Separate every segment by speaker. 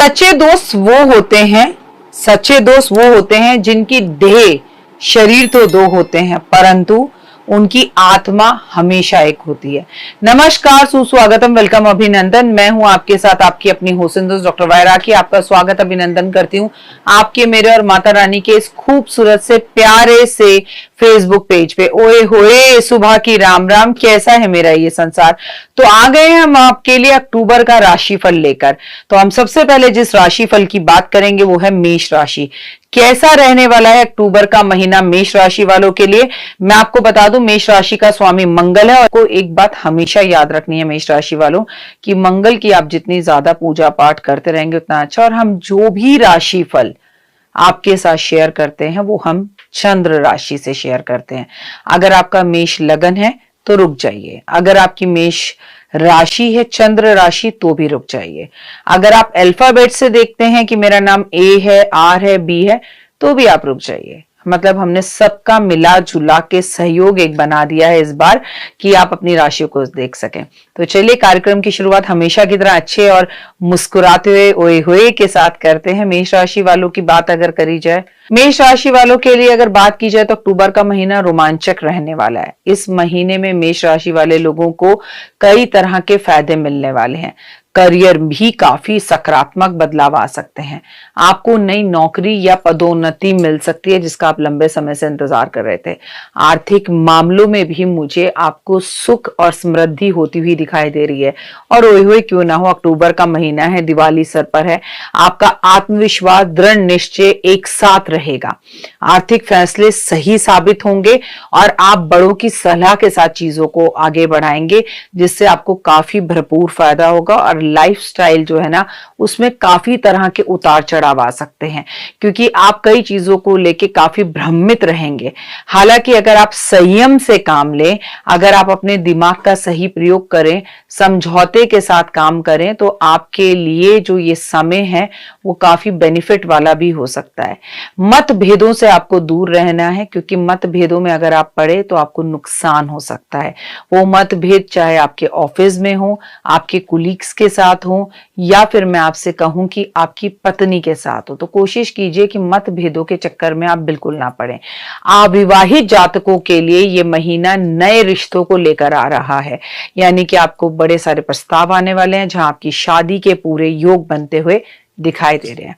Speaker 1: सच्चे दोस्त वो होते हैं जिनकी देह शरीर तो दो होते हैं परंतु उनकी आत्मा हमेशा एक होती है। नमस्कार, सुस्वागतम, वेलकम, अभिनंदन। मैं हूं आपके साथ आपकी अपनी होसिन दोस्त डॉक्टर वायराकी। आपका स्वागत अभिनंदन करती हूं आपके, मेरे और माता रानी के इस खूबसूरत से प्यारे से फेसबुक पेज पे। ओए होए, सुबह की राम राम, कैसा है मेरा ये संसार। तो आ गए हैं हम आपके लिए अक्टूबर का राशिफल लेकर। तो हम सबसे पहले जिस राशिफल की बात करेंगे वो है मेष राशि। कैसा रहने वाला है अक्टूबर का महीना मेष राशि वालों के लिए। मैं आपको बता दूं, मेष राशि का स्वामी मंगल है। और को एक बात हमेशा याद रखनी है मेष राशि वालों कि मंगल की आप जितनी ज्यादा पूजा पाठ करते रहेंगे उतना अच्छा। और हम जो भी राशिफल आपके साथ शेयर करते हैं वो हम चंद्र राशि से शेयर करते हैं। अगर आपका मेष लगन है तो रुक जाइए, अगर आपकी मेष राशि है चंद्र राशि तो भी रुक जाइए। अगर आप अल्फाबेट से देखते हैं कि मेरा नाम ए है, आर है, बी है, तो भी आप रुक जाइए। मतलब हमने सबका मिला जुला के सहयोग एक बना दिया है इस बार कि आप अपनी राशि को देख सकें। तो चलिए कार्यक्रम की शुरुआत हमेशा की तरह अच्छे और मुस्कुराते हुए ओए होए के साथ करते हैं। मेष राशि वालों की बात अगर करी जाए, मेष राशि वालों के लिए अगर बात की जाए तो अक्टूबर का महीना रोमांचक रहने वाला है। इस महीने में मेष राशि वाले लोगों को कई तरह के फायदे मिलने वाले हैं। करियर भी काफी सकारात्मक बदलाव आ सकते हैं। आपको नई नौकरी या पदोन्नति मिल सकती है जिसका आप लंबे समय से इंतजार कर रहे थे। आर्थिक मामलों में भी मुझे आपको सुख और समृद्धि होती हुई दिखाई दे रही है। और ओए होए क्यों ना हो, अक्टूबर का महीना है, दिवाली सर पर है। आपका आत्मविश्वास, दृढ़ निश्चय एक साथ रहेगा। आर्थिक फैसले सही साबित होंगे और आप बड़ों की सलाह के साथ चीजों को आगे बढ़ाएंगे जिससे आपको काफी भरपूर फायदा होगा। और लाइफस्टाइल जो है ना उसमें काफी तरह के उतार चढ़ाव आ सकते हैं क्योंकि आप कई चीजों को लेके काफी भ्रमित रहेंगे। हालांकि अगर आप संयम से काम लें, अगर आप अपने दिमाग का सही प्रयोग करें, समझौते के साथ काम करें तो आपके लिए जो ये समय है वो काफी बेनिफिट वाला भी हो सकता है। मतभेदों से आपको दूर रहना है क्योंकि मतभेदों में अगर आप पड़े तो आपको नुकसान हो सकता है। वो मतभेद चाहे आपके ऑफिस में हो, आपके कुलीग्स के साथ हो या फिर मैं आपसे कहूं कि आपकी पत्नी के साथ हो, तो कोशिश कीजिए कि मतभेदों के चक्कर में आप बिल्कुल ना पड़े। अविवाहित जातकों के लिए ये महीना नए रिश्तों को लेकर आ रहा है, यानी कि आपको बड़े सारे प्रस्ताव आने वाले हैं जहां आपकी शादी के पूरे योग बनते हुए दिखाई दे रहे हैं।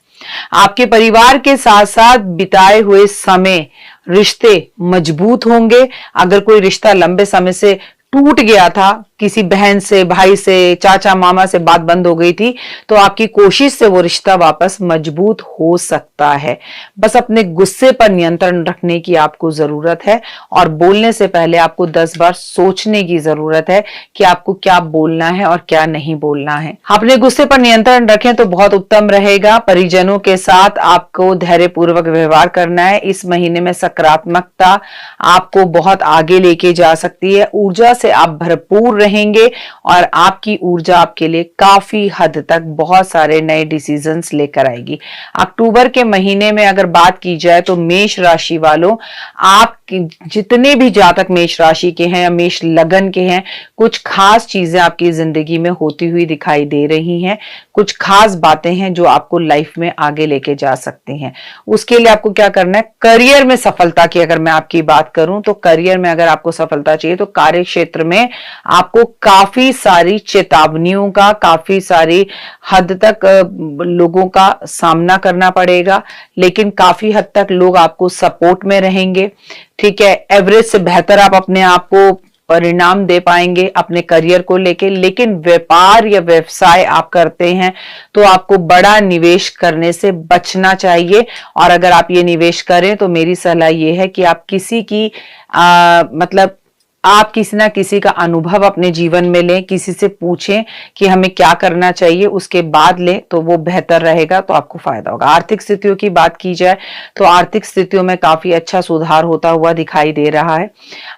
Speaker 1: आपके परिवार के साथ साथ बिताए हुए समय, रिश्ते मजबूत होंगे। अगर कोई रिश्ता लंबे समय से टूट गया था, किसी बहन से, भाई से, चाचा मामा से बात बंद हो गई थी, तो आपकी कोशिश से वो रिश्ता वापस मजबूत हो सकता है। बस अपने गुस्से पर नियंत्रण रखने की आपको जरूरत है और बोलने से पहले आपको 10 बार सोचने की जरूरत है कि आपको क्या बोलना है और क्या नहीं बोलना है। अपने गुस्से पर नियंत्रण रखें तो बहुत उत्तम रहेगा। परिजनों के साथ आपको धैर्यपूर्वक व्यवहार करना है। इस महीने में सकारात्मकता आपको बहुत आगे लेके जा सकती है। ऊर्जा से आप भरपूर रहेंगे और आपकी ऊर्जा आपके लिए काफी हद तक बहुत सारे नए डिसीजंस लेकर आएगी। अक्टूबर के महीने में अगर बात की जाए तो मेष राशि वालों, आप जितने भी जातक मेष राशि के हैं या मेष लगन के हैं, कुछ खास चीजें आपकी जिंदगी में होती हुई दिखाई दे रही हैं। कुछ खास बातें हैं जो आपको लाइफ में आगे लेके जा सकती हैं। उसके लिए आपको क्या करना है, करियर में सफलता की अगर मैं आपकी बात करूं तो करियर में अगर आपको सफलता चाहिए तो कार्य क्षेत्र में आपको काफी सारी चेतावनियों का, काफी सारी हद तक लोगों का सामना करना पड़ेगा, लेकिन काफी हद तक लोग आपको सपोर्ट में रहेंगे। ठीक है, एवरेज से बेहतर आप अपने आप को परिणाम दे पाएंगे अपने करियर को लेके। लेकिन व्यापार या व्यवसाय आप करते हैं तो आपको बड़ा निवेश करने से बचना चाहिए। और अगर आप ये निवेश करें तो मेरी सलाह ये है कि आप किसी की मतलब आप किसी ना किसी का अनुभव अपने जीवन में लें, किसी से पूछें कि हमें क्या करना चाहिए, उसके बाद लें तो वो बेहतर रहेगा, तो आपको फायदा होगा। आर्थिक स्थितियों की बात की जाए तो आर्थिक स्थितियों में काफी अच्छा सुधार होता हुआ दिखाई दे रहा है।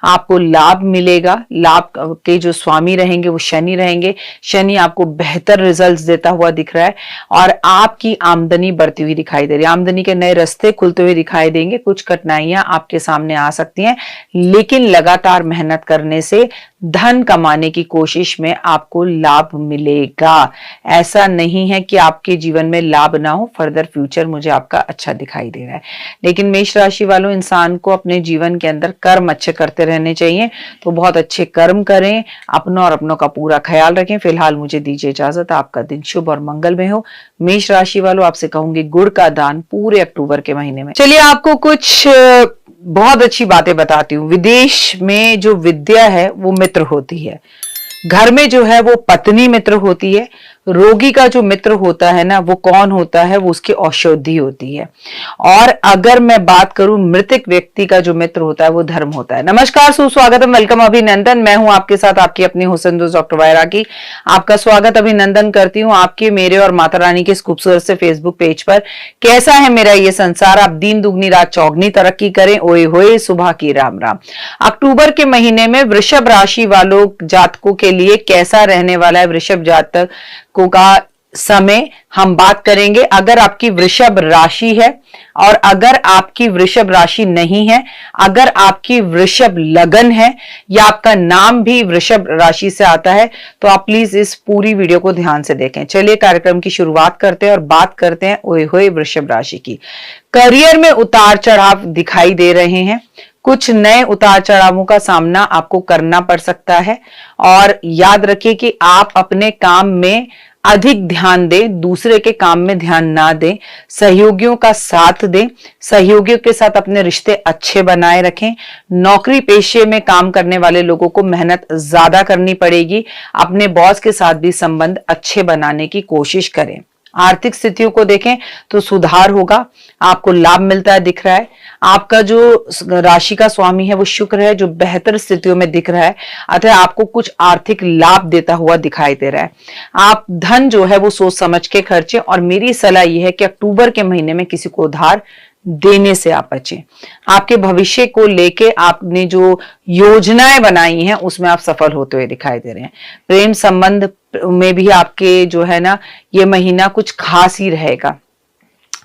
Speaker 1: आपको लाभ मिलेगा। लाभ के जो स्वामी रहेंगे वो शनि रहेंगे। शनि आपको बेहतर रिजल्ट्स देता हुआ दिख रहा है और आपकी आमदनी बढ़ती हुई दिखाई दे रही है। आमदनी के नए रास्ते खुलते हुए दिखाई देंगे। कुछ कठिनाइयां आपके सामने आ सकती हैं लेकिन लगातार मेहनत मेहनत करने से धन कमाने की कोशिश में आपको लाभ मिलेगा। ऐसा नहीं है कि आपके जीवन में लाभ ना हो, फर्दर फ्यूचर मुझे आपका अच्छा दिखाई दे रहा है। लेकिन मेष राशि वालों, इंसान को अपने जीवन के अंदर कर्म अच्छे करते रहने चाहिए, तो बहुत अच्छे कर्म करें, अपनों और अपनों का पूरा ख्याल रखें। फिलहाल मुझे दीजिए इजाजत, आपका दिन शुभ और मंगल में हो। मेष राशि वालों, आपसे कहूंगी गुड़ का दान पूरे अक्टूबर के महीने में। चलिए आपको कुछ बहुत अच्छी बातें बताती हूँ। विदेश में जो विद्या है वो मित्र होती है, घर में जो है वो पत्नी मित्र होती है, रोगी का जो मित्र होता है ना वो कौन होता है, वो उसकी औषधि होती है। और अगर मैं बात करूं मृतक व्यक्ति का जो मित्र होता है वो धर्म होता है। नमस्कार, सुस्वागतम, वेलकम, अभिनंदन। मैं हूं आपके साथ आपकी अपनी हुसैन दोस्त डॉक्टर वायरा की। आपका स्वागत अभिनंदन करती हूं आपके, मेरे और माता रानी के इस खूबसूरत से फेसबुक पेज पर। कैसा है मेरा ये संसार, आप दिन दुगनी रात चौगनी तरक्की करें, ओए होए सुबह की राम राम। अक्टूबर के महीने में वृषभ राशि वालों जातकों के लिए कैसा रहने वाला है वृषभ जातक का समय हम बात करेंगे। अगर आपकी वृषभ राशि है और अगर आपकी वृषभ राशि नहीं है, अगर आपकी वृषभ लगन है या आपका नाम भी वृषभ राशि से आता है, तो आप प्लीज इस पूरी वीडियो को ध्यान से देखें। चलिए कार्यक्रम की शुरुआत करते हैं और बात करते हैं ओए होए वृषभ राशि की। करियर में उतार चढ़ाव दिखाई दे रहे हैं, कुछ नए उतार चढ़ावों का सामना आपको करना पड़ सकता है। और याद रखिए कि आप अपने काम में अधिक ध्यान दें, दूसरे के काम में ध्यान ना दें, सहयोगियों का साथ दें, सहयोगियों के साथ अपने रिश्ते अच्छे बनाए रखें। नौकरी पेशे में काम करने वाले लोगों को मेहनत ज्यादा करनी पड़ेगी, अपने बॉस के साथ भी संबंध अच्छे बनाने की कोशिश करें। आर्थिक स्थितियों को देखें तो सुधार होगा, आपको लाभ मिलता है दिख रहा है। आपका जो राशि का स्वामी है वो शुक्र है, जो बेहतर स्थितियों में दिख रहा है, अतः आपको कुछ आर्थिक लाभ देता हुआ दिखाई दे रहा है। आप धन जो है वो सोच समझ के खर्चे, और मेरी सलाह यह है कि अक्टूबर के महीने में किसी को उधार देने से आप बचें। आपके भविष्य को लेके आपने जो योजनाएं बनाई हैं उसमें आप सफल होते हुए दिखाई दे रहे हैं। प्रेम संबंध में भी आपके जो है ना ये महीना कुछ खास ही रहेगा।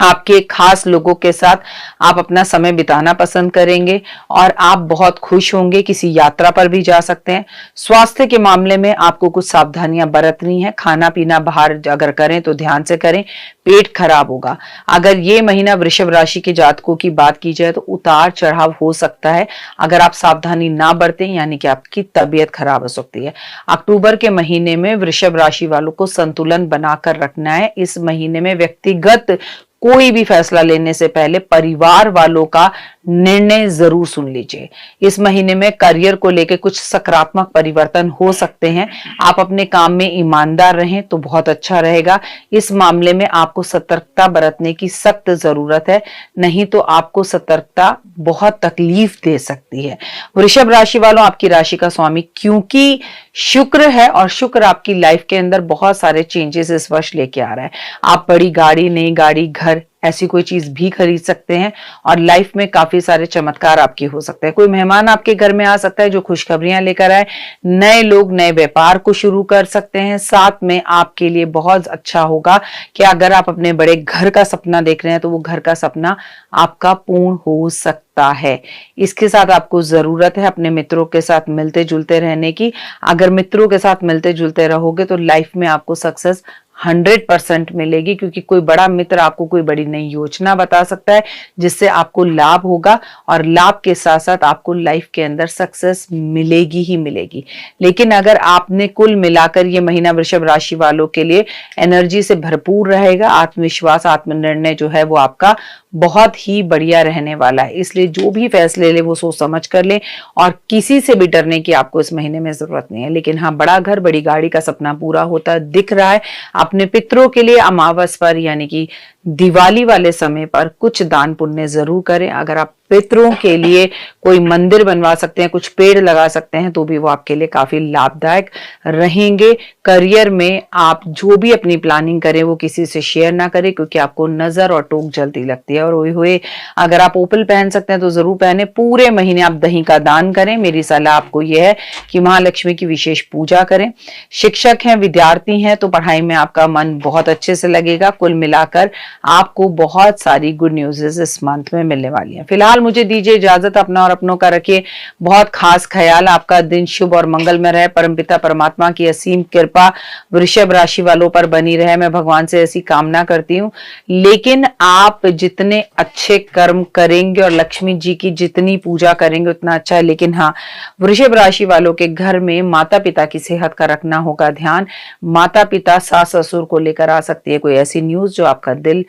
Speaker 1: आपके खास लोगों के साथ आप अपना समय बिताना पसंद करेंगे और आप बहुत खुश होंगे, किसी यात्रा पर भी जा सकते हैं। स्वास्थ्य के मामले में आपको कुछ सावधानियां बरतनी है, खाना पीना बाहर अगर करें तो ध्यान से करें, पेट खराब होगा। अगर ये महीना वृषभ राशि के जातकों की बात की जाए तो उतार चढ़ाव हो सकता है, अगर आप सावधानी ना बरतें यानी कि आपकी तबीयत खराब हो सकती है। अक्टूबर के महीने में वृषभ राशि वालों को संतुलन बनाकर रखना है। इस महीने में व्यक्तिगत कोई भी फैसला लेने से पहले परिवार वालों का निर्णय जरूर सुन लीजिए। इस महीने में करियर को लेकर कुछ सकारात्मक परिवर्तन हो सकते हैं। आप अपने काम में ईमानदार रहें तो बहुत अच्छा रहेगा। इस मामले में आपको सतर्कता बरतने की सख्त जरूरत है, नहीं तो आपको सतर्कता बहुत तकलीफ दे सकती है। वृषभ राशि वालों, आपकी राशि का स्वामी क्योंकि शुक्र है और शुक्र आपकी लाइफ के अंदर बहुत सारे चेंजेस इस वर्ष लेके आ रहा है। आप बड़ी गाड़ी, नई गाड़ी, घर, ऐसी कोई चीज भी खरीद सकते हैं और लाइफ में काफी सारे चमत्कार आपके हो सकते हैं। कोई मेहमान आपके घर में आ सकता है जो खुशखबरियां लेकर आए। नए लोग नए व्यापार को शुरू कर सकते हैं। साथ में आपके लिए बहुत अच्छा होगा कि अगर आप अपने बड़े घर का सपना देख रहे हैं तो वो घर का सपना आपका पूर्ण हो सकता है। इसके साथ आपको जरूरत है अपने मित्रों के साथ मिलते जुलते रहने की। अगर मित्रों के साथ मिलते जुलते रहोगे तो लाइफ में आपको सक्सेस 100% मिलेगी, क्योंकि कोई बड़ा मित्र आपको कोई बड़ी नई योजना बता सकता है जिससे आपको लाभ होगा और लाभ के साथ साथ आपको लाइफ के अंदर सक्सेस मिलेगी ही मिलेगी। लेकिन अगर आपने कुल मिलाकर ये महीना वृषभ राशि वालों के लिए एनर्जी से भरपूर रहेगा, आत्मविश्वास, आत्मनिर्णय जो है वो आपका बहुत ही बढ़िया रहने वाला है। इसलिए जो भी फैसले ले वो सोच समझ कर ले और किसी से भी डरने की आपको इस महीने में जरूरत नहीं है। लेकिन हाँ, बड़ा घर, बड़ी गाड़ी का सपना पूरा होता दिख रहा है। अपने पितरों के लिए अमावस पर यानी कि दिवाली वाले समय पर कुछ दान पुण्य जरूर करें। अगर आप पितरों के लिए कोई मंदिर बनवा सकते हैं, कुछ पेड़ लगा सकते हैं, तो भी वो आपके लिए काफी लाभदायक रहेंगे। करियर में आप जो भी अपनी प्लानिंग करें वो किसी से शेयर ना करें, क्योंकि आपको नजर और टोक जल्दी लगती है। और हुए हुए अगर आप ओपल पहन सकते हैं तो जरूर पहने। पूरे महीने आप दही का दान करें। मेरी सलाह आपको यह है कि महालक्ष्मी की विशेष पूजा करें। शिक्षक हैं, विद्यार्थी हैं तो पढ़ाई में आपका मन बहुत अच्छे से लगेगा। कुल मिलाकर आपको बहुत सारी गुड न्यूज़ इस मंथ में मिलने वाली हैं। फिलहाल मुझे दीजिए इजाजत, अपना और अपनों का रखिए बहुत खास ख्याल। आपका दिन शुभ और मंगलमय रहे। परमपिता परमात्मा की असीम कृपा वृषभ राशि वालों पर बनी रहे, मैं भगवान से ऐसी कामना करती हूँ। लेकिन आप जितने अच्छे कर्म करेंगे और लक्ष्मी जी की जितनी पूजा करेंगे उतना अच्छा है। लेकिन हाँ, वृषभ राशि वालों के घर में माता पिता की सेहत का रखना होगा ध्यान। माता पिता सास ससुर को लेकर आ सकती है कोई ऐसी न्यूज जो आपका दिल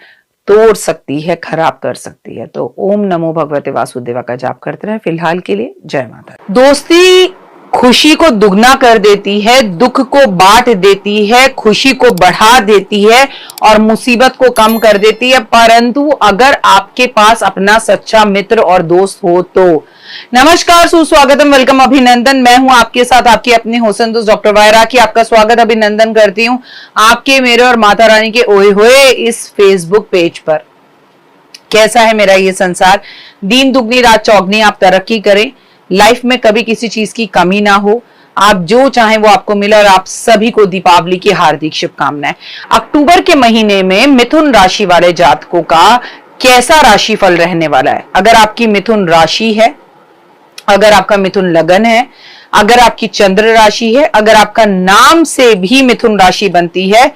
Speaker 1: तोड़ सकती है, खराब कर सकती है। तो ओम नमो भगवते वासुदेवा का जाप करते रहे। फिलहाल के लिए जय माता। दोस्ती खुशी को दुगना कर देती है, दुख को बांट देती है, खुशी को बढ़ा देती है और मुसीबत को कम कर देती है। परंतु अगर आपके पास अपना सच्चा मित्र और दोस्त हो तो। नमस्कार, सुस्वागतम, वेलकम, अभिनंदन। मैं हूं आपके साथ आपकी अपनी होसन दोस्त डॉक्टर वायरा की। आपका स्वागत अभिनंदन करती हूं आपके, मेरे और माता रानी के ओए होए इस फेसबुक पेज पर। कैसा है मेरा ये संसार, दिन दुगनी रात चौगनी, आप तरक्की करें, लाइफ में कभी किसी चीज की कमी ना हो, आप जो चाहें वो आपको मिले। और आप सभी को दीपावली की हार्दिक शुभकामनाएं। अक्टूबर के महीने में मिथुन राशि वाले जातकों का कैसा राशिफल रहने वाला है? अगर आपकी मिथुन राशि है, अगर आपका मिथुन लगन है, अगर आपकी चंद्र राशि है, अगर आपका नाम से भी मिथुन राशि बनती है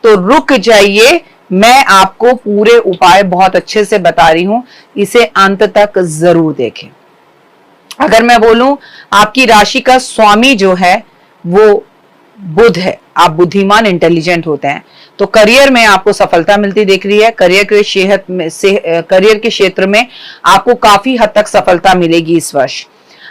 Speaker 1: तो रुक जाइए, मैं आपको पूरे उपाय बहुत अच्छे से बता रही हूं, इसे अंत तक जरूर देखें। अगर मैं बोलूं आपकी राशि का स्वामी जो है वो बुध है, आप बुद्धिमान इंटेलिजेंट होते हैं, तो करियर में आपको सफलता मिलती दिख रही है। करियर के क्षेत्र में आपको काफी हद तक सफलता मिलेगी इस वर्ष।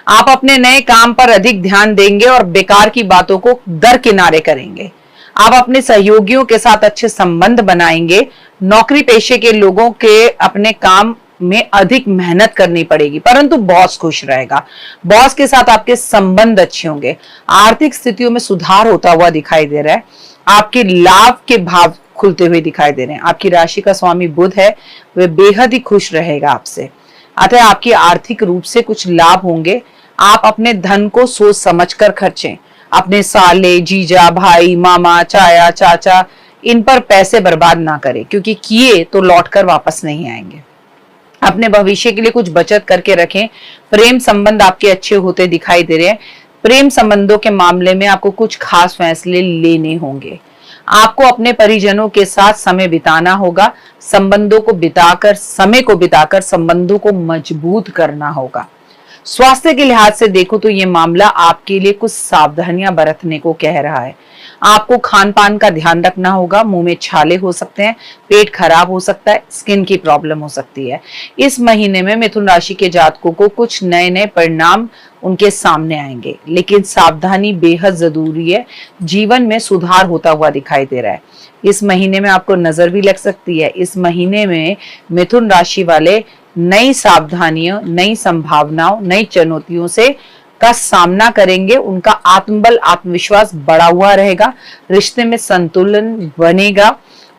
Speaker 1: आप अपने नए काम पर अधिक ध्यान देंगे और बेकार की बातों को दरकिनारे करेंगे। आप अपने सहयोगियों के साथ अच्छे संबंध बनाएंगे। नौकरी पेशे के लोगों के अपने काम में अधिक मेहनत करनी पड़ेगी, परंतु बॉस खुश रहेगा। बॉस के साथ आपके संबंध अच्छे होंगे। आर्थिक स्थितियों में सुधार होता हुआ दिखाई दे रहा है। आपके लाभ के भाव खुलते हुए दिखाई दे रहे हैं। आपकी राशि का स्वामी बुध है, वह बेहद ही खुश रहेगा आपसे। अतः आपकी आर्थिक रूप से कुछ लाभ होंगे। आप अपने धन को सोच समझ कर खर्चें। अपने साले, जीजा, भाई, मामा, चाया, चाचा, इन पर पैसे बर्बाद ना करें, क्योंकि किए तो लौटकर वापस नहीं आएंगे। अपने भविष्य के लिए कुछ बचत करके रखें। प्रेम संबंध आपके अच्छे होते दिखाई दे रहे हैं। प्रेम संबंधों के मामले में आपको कुछ खास फैसले लेने होंगे। आपको अपने परिजनों के साथ समय बिताना होगा। संबंधों को बिताकर संबंधों को मजबूत करना होगा। स्वास्थ्य के लिहाज से देखो तो ये मामला आपके लिए कुछ सावधानियां बरतने को कह रहा है। आपको खान पान का ध्यान रखना होगा। मुंह में छाले हो सकते हैं, पेट खराब हो सकता है, स्किन की प्रॉब्लम हो सकती है। इस महीने में मिथुन राशि के जातकों को कुछ नए नए परिणाम उनके सामने आएंगे, लेकिन सावधानी बेहद जरूरी है। जीवन में सुधार होता हुआ दिखाई दे रहा है। इस महीने में आपको नजर भी लग सकती है। इस महीने में मिथुन राशि वाले नई सावधानियों, नई संभावनाओं, नई चुनौतियों से का सामना करेंगे। उनका आत्मबल, आत्मविश्वास बढ़ा हुआ रहेगा। रिश्ते में संतुलन बनेगा।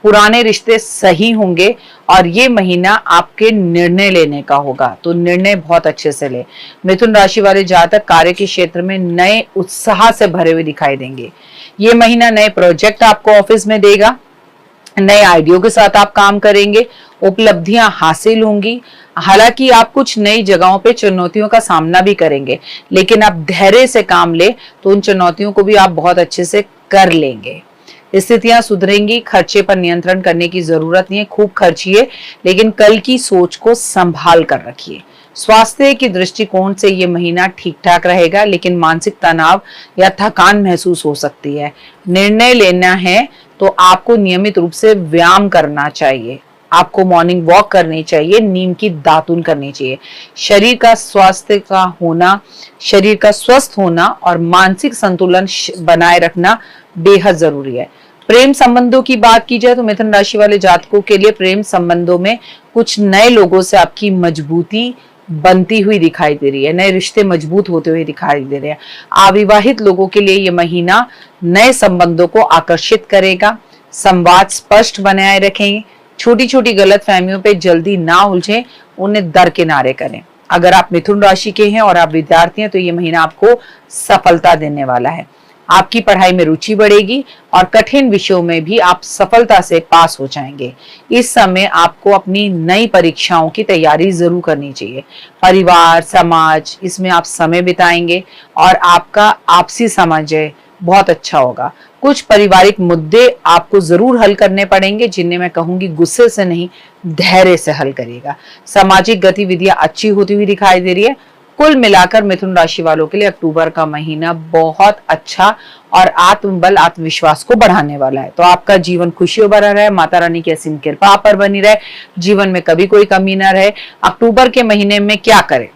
Speaker 1: पुराने रिश्ते सही होंगे और ये महीना आपके निर्णय लेने का होगा, तो निर्णय बहुत अच्छे से ले। मिथुन राशि वाले जातक कार्य के क्षेत्र में नए उत्साह से भरे हुए दिखाई देंगे। ये महीना नए प्रोजेक्ट आपको ऑफिस में देगा। नए आइडियो के साथ आप काम करेंगे। उपलब्धियां हासिल होंगी। हालांकि आप कुछ नई जगहों पे चुनौतियों का सामना भी करेंगे, लेकिन आप धैर्य से काम ले तो उन चुनौतियों को भी आप बहुत अच्छे से कर लेंगे। स्थितियां सुधरेंगी। खर्चे पर नियंत्रण करने की जरूरत नहीं है। खूब खर्चिए, लेकिन कल की सोच को संभाल कर रखिए। स्वास्थ्य की दृष्टिकोण से ये महीना ठीक ठाक रहेगा, लेकिन मानसिक तनाव या थकान महसूस हो सकती है। निर्णय लेना है तो आपको नियमित रूप से व्यायाम करना चाहिए। आपको मॉर्निंग वॉक करनी चाहिए। नीम की दातुन करनी चाहिए। शरीर का स्वस्थ होना और मानसिक संतुलन बनाए रखना बेहद जरूरी है। प्रेम संबंधों की बात की जाए तो मिथुन राशि वाले जातकों के लिए प्रेम संबंधों में कुछ नए लोगों से आपकी मजबूती बनती हुई दिखाई दे रही है। नए रिश्ते मजबूत होते हुए दिखाई दे रहे हैं। अविवाहित लोगों के लिए ये महीना नए संबंधों को आकर्षित करेगा। संवाद स्पष्ट बनाए रखें। छोटी छोटी गलत फहमियों पे जल्दी ना उलझें, उन्हें दरकिनारे करें। अगर आप मिथुन राशि के हैं और आप विद्यार्थी हैं तो ये महीना आपको सफलता देने वाला है। आपकी पढ़ाई में रुचि बढ़ेगी और कठिन विषयों में भी आप सफलता से पास हो जाएंगे। इस समय आपको अपनी नई परीक्षाओं की तैयारी जरूर करनी चाहिए। परिवार, समाज, इसमें आप समय बिताएंगे और आपका आपसी समझ बहुत अच्छा होगा। कुछ पारिवारिक मुद्दे आपको जरूर हल करने पड़ेंगे, जिन्हें मैं कहूंगी गुस्से से नहीं, धैर्य से हल करिएगा। सामाजिक गतिविधियां अच्छी होती हुई दिखाई दे रही है। कुल मिलाकर मिथुन राशि वालों के लिए अक्टूबर का महीना बहुत अच्छा और आत्मबल, आत्मविश्वास को बढ़ाने वाला है। तो आपका जीवन खुशियों भरा रहे, माता रानी की असीम कृपा आप पर बनी रहे, जीवन में कभी कोई कमी ना रहे। अक्टूबर के महीने में क्या करें?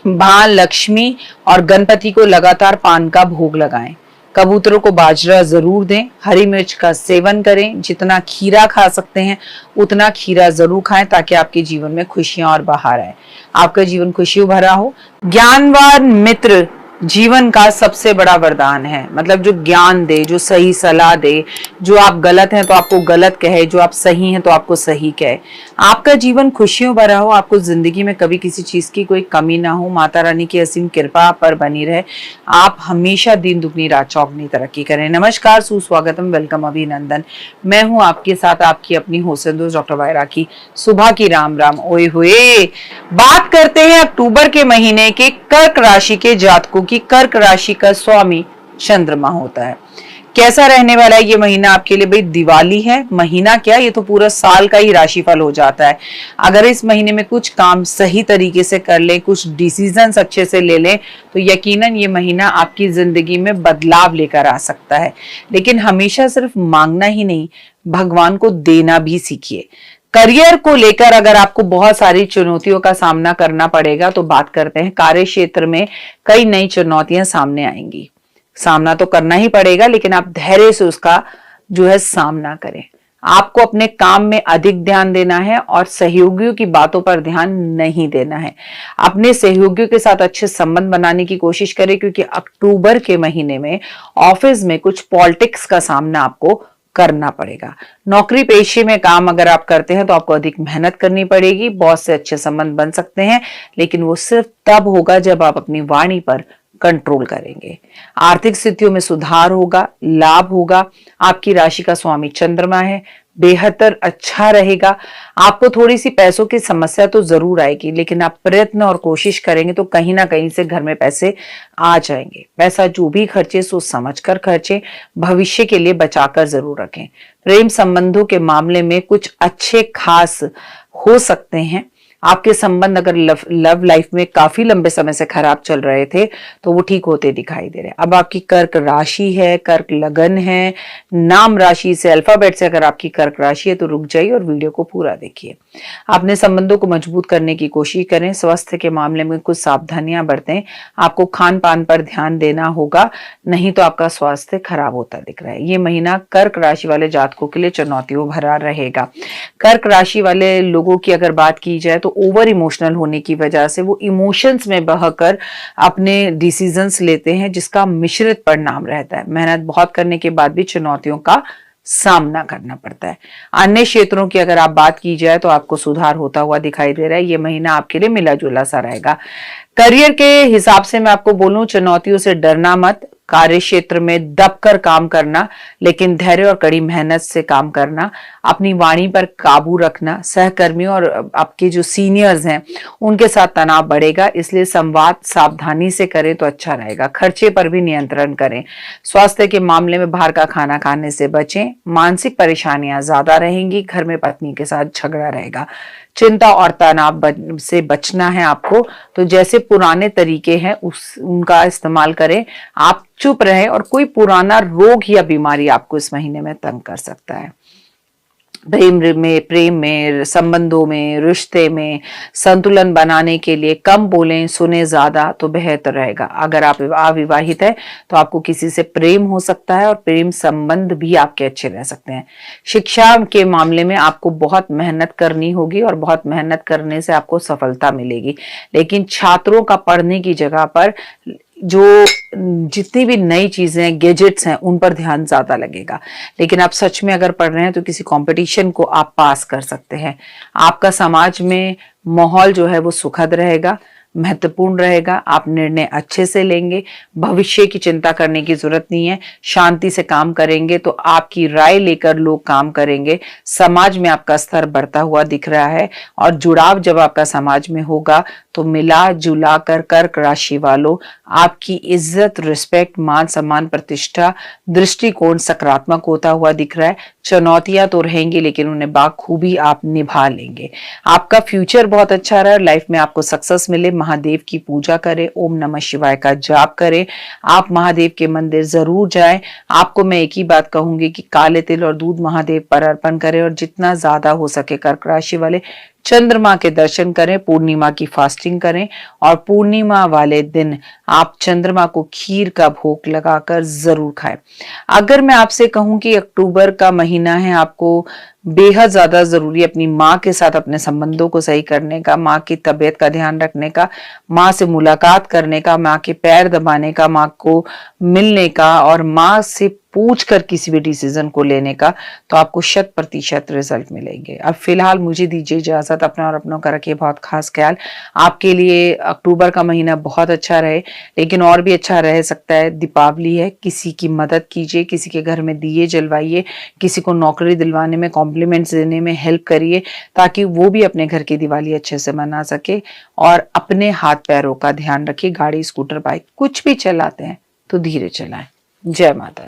Speaker 1: मां लक्ष्मी और गणपति को लगातार पान का भोग लगाएं। कबूतरों को बाजरा जरूर दें। हरी मिर्च का सेवन करें। जितना खीरा खा सकते हैं उतना खीरा जरूर खाएं, ताकि आपके जीवन में खुशियां और बहार आए, आपका जीवन खुशियों भरा हो। ज्ञानवान मित्र जीवन का सबसे बड़ा वरदान है। मतलब जो ज्ञान दे, जो सही सलाह दे, जो आप गलत हैं तो आपको गलत कहे, जो आप सही हैं तो आपको सही कहे। आपका जीवन खुशियों भरा हो, आपको जिंदगी में कभी किसी चीज की कोई कमी ना हो, माता रानी की असीम कृपा पर बनी रहे, आप हमेशा दिन दुगनी रात चौगनी तरक्की करें। नमस्कार, सुस्वागतम, वेलकम, अभिनंदन। मैं हूं आपके साथ आपकी अपनी होसन दोस्त डॉक्टर वायरा की। सुबह की राम राम। ओए हुए, बात करते हैं अक्टूबर के महीने के कर्क राशि के जातकों की। कर्क राशि का स्वामी चंद्रमा होता है। कैसा रहने वाला है ये महीना आपके लिए? भाई दिवाली है, महीना क्या, ये तो पूरा साल का ही राशिफल हो जाता है। अगर इस महीने में कुछ काम सही तरीके से कर लें, कुछ डिसीजंस अच्छे से ले लें, तो यकीनन ये महीना आपकी जिंदगी में बदलाव लेकर आ सकता है। लेकिन हमेशा सिर्फ मांगना ही नहीं, भगवान को देना भी सीखिए। करियर को लेकर अगर आपको बहुत सारी चुनौतियों का सामना करना पड़ेगा, तो बात करते हैं कार्य क्षेत्र में कई नई चुनौतियां सामने आएंगी। सामना तो करना ही पड़ेगा, लेकिन आप धैर्य से उसका जो है सामना करें। आपको अपने काम में अधिक ध्यान देना है और सहयोगियों की बातों पर ध्यान नहीं देना है। अपने सहयोगियों के साथ अच्छे संबंध बनाने की कोशिश करें, क्योंकि अक्टूबर के महीने में ऑफिस में कुछ पॉलिटिक्स का सामना आपको करना पड़ेगा। नौकरी पेशे में काम अगर आप करते हैं तो आपको अधिक मेहनत करनी पड़ेगी। बॉस से अच्छे संबंध बन सकते हैं, लेकिन वो सिर्फ तब होगा जब आप अपनी वाणी पर कंट्रोल करेंगे। आर्थिक स्थितियों में सुधार होगा, लाभ होगा। आपकी राशि का स्वामी चंद्रमा है, बेहतर अच्छा रहेगा। आपको थोड़ी सी पैसों की समस्या तो जरूर आएगी, लेकिन आप प्रयत्न और कोशिश करेंगे तो कहीं ना कहीं से घर में पैसे आ जाएंगे। पैसा जो भी खर्चे सोच समझ कर खर्चे, भविष्य के लिए बचाकर जरूर रखें। प्रेम संबंधों के मामले में कुछ अच्छे खास हो सकते हैं। आपके संबंध अगर लव लाइफ में काफी लंबे समय से खराब चल रहे थे, तो वो ठीक होते दिखाई दे रहे हैं। अब आपकी कर्क राशि है, कर्क लगन है, नाम राशि से, अल्फाबेट से अगर आपकी कर्क राशि है तो रुक जाइए और वीडियो को पूरा देखिए। अपने संबंधों को मजबूत करने की कोशिश करें। स्वास्थ्य के मामले में कुछ सावधानियां बरतें। आपको खान पान पर ध्यान देना होगा, नहीं तो आपका स्वास्थ्य खराब होता दिख रहा है। ये महीना कर्क राशि वाले जातकों के लिए चुनौतियों भरा रहेगा। कर्क राशि वाले लोगों की अगर बात की जाए तो ओवर इमोशनल होने की वजह से वो इमोशंस में बहकर अपने डिसीजंस लेते हैं, जिसका मिश्रित परिणाम रहता है। मेहनत बहुत करने के बाद भी चुनौतियों का सामना करना पड़ता है। अन्य क्षेत्रों की अगर आप बात की जाए तो आपको सुधार होता हुआ दिखाई दे रहा है। ये महीना आपके लिए मिला जुला सा रहेगा। करियर के हिसाब से मैं आपको बोलूं, चुनौतियों से डरना मत। कार्य क्षेत्र में दबकर काम करना, लेकिन धैर्य और कड़ी मेहनत से काम करना। अपनी वाणी पर काबू रखना। सहकर्मियों और आपके जो सीनियर्स हैं उनके साथ तनाव बढ़ेगा, इसलिए संवाद सावधानी से करें तो अच्छा रहेगा। खर्चे पर भी नियंत्रण करें। स्वास्थ्य के मामले में बाहर का खाना खाने से बचें। मानसिक परेशानियां ज्यादा रहेंगी। घर में पत्नी के साथ झगड़ा रहेगा। चिंता और तनाव से बचना है आपको, तो जैसे पुराने तरीके हैं उनका इस्तेमाल करें। आप चुप रहें, और कोई पुराना रोग या बीमारी आपको इस महीने में तंग कर सकता है। प्रेम में, संबंधों में, रिश्ते में संतुलन बनाने के लिए कम बोलें, सुने ज्यादा तो बेहतर रहेगा। अगर आप अविवाहित है तो आपको किसी से प्रेम हो सकता है, और प्रेम संबंध भी आपके अच्छे रह सकते हैं। शिक्षा के मामले में आपको बहुत मेहनत करनी होगी, और बहुत मेहनत करने से आपको सफलता मिलेगी। लेकिन छात्रों का पढ़ने की जगह पर जो जितनी भी नई चीजें, गैजेट्स हैं, उन पर ध्यान ज्यादा लगेगा। लेकिन आप सच में अगर पढ़ रहे हैं तो किसी कंपटीशन को आप पास कर सकते हैं। आपका समाज में माहौल जो है वो सुखद रहेगा। महत्वपूर्ण रहेगा। आप निर्णय अच्छे से लेंगे, भविष्य की चिंता करने की जरूरत नहीं है। शांति से काम करेंगे तो आपकी राय लेकर लोग काम करेंगे। समाज में आपका स्तर बढ़ता हुआ दिख रहा है और जुड़ाव जब आपका समाज में होगा तो मिला जुला कर कर्क राशि वालों आपकी इज्जत, रिस्पेक्ट, मान सम्मान, प्रतिष्ठा, दृष्टिकोण सकारात्मक होता हुआ दिख रहा है। चुनौतियां तो रहेंगी लेकिन उन्हें बाखूबी आप निभा लेंगे। आपका फ्यूचर बहुत अच्छा रहा, लाइफ में आपको सक्सेस मिले। महादेव की पूजा करें, ओम नमः शिवाय का जाप करें, आप महादेव के मंदिर जरूर जाएं। आपको मैं एक ही बात कहूंगी कि काले तिल और दूध महादेव पर अर्पण करें और जितना ज्यादा हो सके कर्क राशि वाले चंद्रमा के दर्शन करें, पूर्णिमा की फास्टिंग करें और पूर्णिमा वाले दिन आप चंद्रमा को खीर का भोग लगाकर जरूर खाएं। अगर मैं आपसे कहूं कि अक्टूबर का महीना है, आपको बेहद ज्यादा जरूरी अपनी माँ के साथ अपने संबंधों को सही करने का, माँ की तबीयत का ध्यान रखने का, माँ से मुलाकात करने का, माँ के पैर दबाने का, माँ को मिलने का और माँ से पूछ कर किसी भी डिसीजन को लेने का, तो आपको 100% रिजल्ट मिलेंगे। अब फिलहाल मुझे दीजिए इजाजत, अपना और अपनों का रखिए बहुत खास ख्याल। आपके लिए अक्टूबर का महीना बहुत अच्छा रहे, लेकिन और भी अच्छा रह सकता है। दीपावली है, किसी की मदद कीजिए, किसी के घर में दिए जलवाइए, किसी को नौकरी दिलवाने में, कॉम्प्लीमेंट्स देने में हेल्प करिए ताकि वो भी अपने घर की दिवाली अच्छे से मना सके। और अपने हाथ पैरों का ध्यान रखिए, गाड़ी, स्कूटर, बाइक कुछ भी चलाते हैं तो धीरे चलाएं। जय माता।